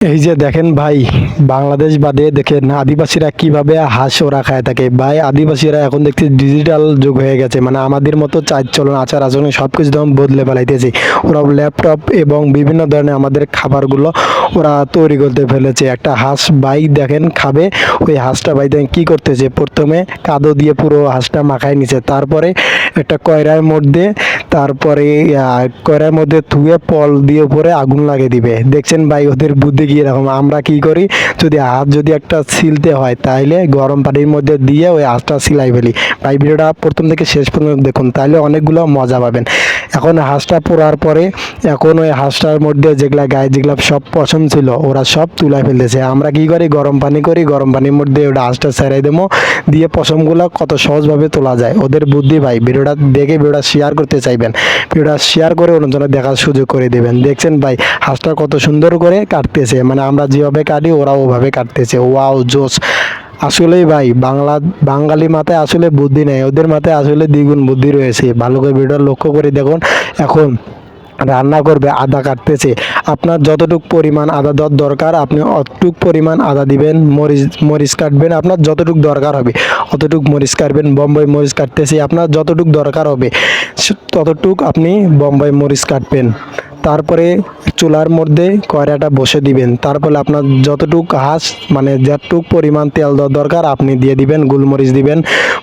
এই যে দেখেন ভাই, বাংলাদেশ বাদে দেখেন আদিবাসীরা কিভাবে হাঁস ওরা খায় থাকে। ভাই আদিবাসীরা এখন দেখছি ডিজিটাল যুগ হয়ে গেছে, মানে আমাদের মতো চাল চলন আচার আচরণ সব কিছু তেমন বদলে ফেলাইতেছে। ওরা ল্যাপটপ এবং বিভিন্ন ধরনের আমাদের খাবারগুলো ওরা তৈরি করতে ফেলেছে। একটা হাঁস ভাই দেখেন খাবে, ওই হাঁসটা ভাই দেখেন কী করতেছে, প্রথমে কাদো দিয়ে পুরো হাঁসটা মাখায় নিছে, তারপরে একটা কয়রার মধ্যে তারপরে কয়রার মধ্যে ধুয়ে পল দিয়ে উপরে আগুন লাগিয়ে দিবে। দেখছেন ভাই ওদের বুদ্ধি কি রকম। আমরা কি করি, যদি হাত যদি একটা ছিলতে হয় তাহলে গরম পানির মধ্যে দিয়ে ওই হাঁসটা সিলাই ফেলি। ভাই ভিডিওটা প্রথম থেকে শেষ পর্যন্ত দেখুন, তাহলে অনেকগুলো মজা পাবেন। এখন হাঁসটা পোড়ার পরে এখন ওই হাঁসটার মধ্যে যেগুলা গায়ে যেগুলা সব পশম ছিল ওরা সব তুলে ফেলতেছে। আমরা কি করি, গরম পানি করি, গরম পানির মধ্যে ওটা হাঁসটা ছেড়ে দেবো, দিয়ে পশমগুলো কত সহজভাবে তোলা যায়। ওদের বুদ্ধি ভাই। ভিডিওটা দেখে ভিডিওটা শেয়ার করতে চাইবেন, ভিডিওটা শেয়ার করে অন্যজনের দেখার সুযোগ করে দেবেন। দেখছেন ভাই হাঁসটা কত সুন্দর করে কাটতেছে, মানে আমরা যেভাবে কাটি ওরা ওভাবে কাটতেছে। ওয়াও জোস। আসলেই ভাই বাঙালি মাথায় আসলে বুদ্ধি নেই, ওদের মাথায় আসলে দ্বিগুণ বুদ্ধি রয়েছে। ভালো করে ভিডিও লক্ষ্য করে দেখুন। এখন রান্না করবে, আদা কাটতেছে। আপনার যতটুক পরিমাণ আদা দরকার আপনি অতটুক পরিমাণ আদা দিবেন। মরিচ কাটবেন, আপনার যতটুক দরকার হবে অতটুক মরিচ কাটবেন। বম্বাই মরিচ কাটতেছি, আপনার যতটুক দরকার হবে ততটুক আপনি বম্বাই মরিচ কাটবেন। তারপরে চুলার মধ্যে কয়রাটা বসে দিবেন। তারপরে আপনার যতটুক হাঁস মানে যতটুক পরিমাণ তেল দরকার আপনি দিয়ে দিবেন। গোলমরিচ দিবেন,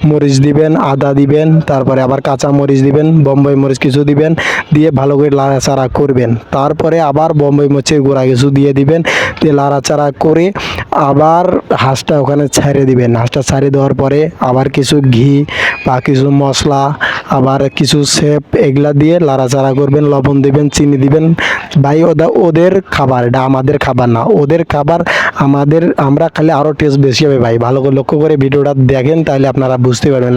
মরিচ দিবেন, আদা দিবেন, তারপরে আবার কাঁচা মরিচ দিবেন, বম্বাই মরিচ কিছু দিবেন, দিয়ে ভালো করে লাড়াচাড়া করবেন। তারপরে আবার বম্বাই মরিচের গুঁড়া কিছু দিয়ে দিবেন, দিয়ে লাড়াচাড়া করে আবার হাঁসটা ওখানে ছেড়ে দিবেন। হাঁসটা ছেড়ে দেওয়ার পরে আবার কিছু ঘি বা কিছু মশলা, আবার কিছু সেপ এগুলা দিয়ে লাড়াচাড়া করবেন, লবণ দিবেন, চিনি দিবেন। ভাই ওদের খাবার, এটা আমাদের খাবার না। ওদের খাবার আমরা খালি আরও টেস্ট বেশি হবে ভাই। ভালো করে লক্ষ্য করে ভিডিওটা দেখেন, তাহলে আপনারা বুঝতে পারবেন।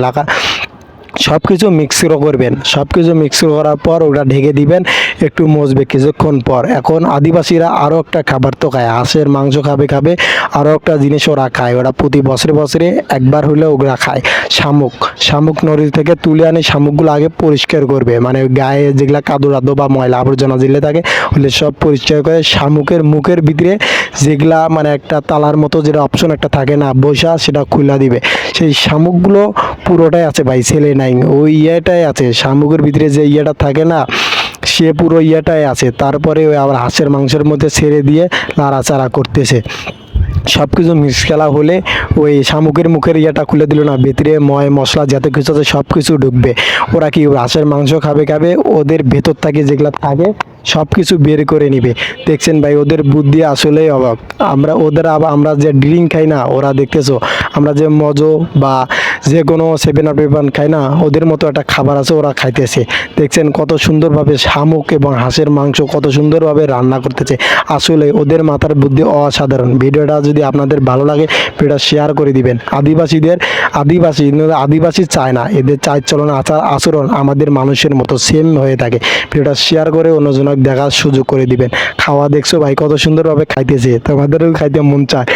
সব কিছু মিক্সিরও করবেন, সব কিছু মিক্সির করার পর ওটা ঢেকে দিবেন, একটু মজবে কিছুক্ষণ পর। এখন আদিবাসীরা আরও একটা খাবার তো খায়, হাঁসের মাংস খাবে আরও একটা জিনিস ওরা খায়। ওরা প্রতি বছরে বছরে একবার হলেও ওরা খায় শামুক নদী থেকে তুলে আনি। শামুকগুলো আগে পরিষ্কার করবে, মানে গায়ে যেগুলা কাদো বা ময়লা আবর্জনা যেগুলো থাকে ওগুলো সব পরিষ্কার করে শামুকের মুখের ভিতরে যেগুলা মানে একটা তালার মতো যেটা অপশন একটা থাকে না বসা, সেটা খুলে দিবে। সেই শামুকগুলো পুরোটাই আছে ভাই, ছেলে নাই, ওই ইয়েটাই আছে শামুকের ভিতরে যে ইয়েটা থাকে না, সে পুরো ইয়েটাই আছে। তারপরে ওই আবার হাঁসের মাংসের মধ্যে ছেড়ে দিয়ে নাড়াচাড়া করতেছে। সব কিছু মিক্স খেলা হলে ওই শামুকের মুখের ইয়েটা খুলে দিল না, ভিতরে মশলা যত কিছু আছে সব কিছু ঢুকবে। ওরা কি হাঁসের মাংস খাবে, ওদের ভেতর থেকে যেগুলো থাকে সব কিছু বের করে নিবে। দেখছেন ভাই ওদের বুদ্ধি আসলেই অবাক। আমরা যে ড্রিঙ্ক খাই না, ওরা দেখতেছো আমরা যে মজো বা যে কোনো 7 আপ খাই না, ওদের মতো একটা খাবার আছে ওরা খাইতেছে। দেখছেন কত সুন্দরভাবে শামুক এবং হাঁসের মাংস কত সুন্দরভাবে রান্না করতেছে। আসলে ওদের মাথার বুদ্ধি অসাধারণ। ভিডিওটা যদি আপনাদের ভালো লাগে ভিডিওটা শেয়ার করে দিবেন। আদিবাসী চায় না, এদের চাল চলন আচার আচরণ আমাদের মানুষের মতো সেম হয়ে থাকে। ভিডিওটা শেয়ার করে অন্যজনকে দেখার সুযোগ করে দিবেন। খাওয়া দেখছো ভাই কত সুন্দরভাবে খাইতেছে, তোমাদেরও খাইতে মন চায়।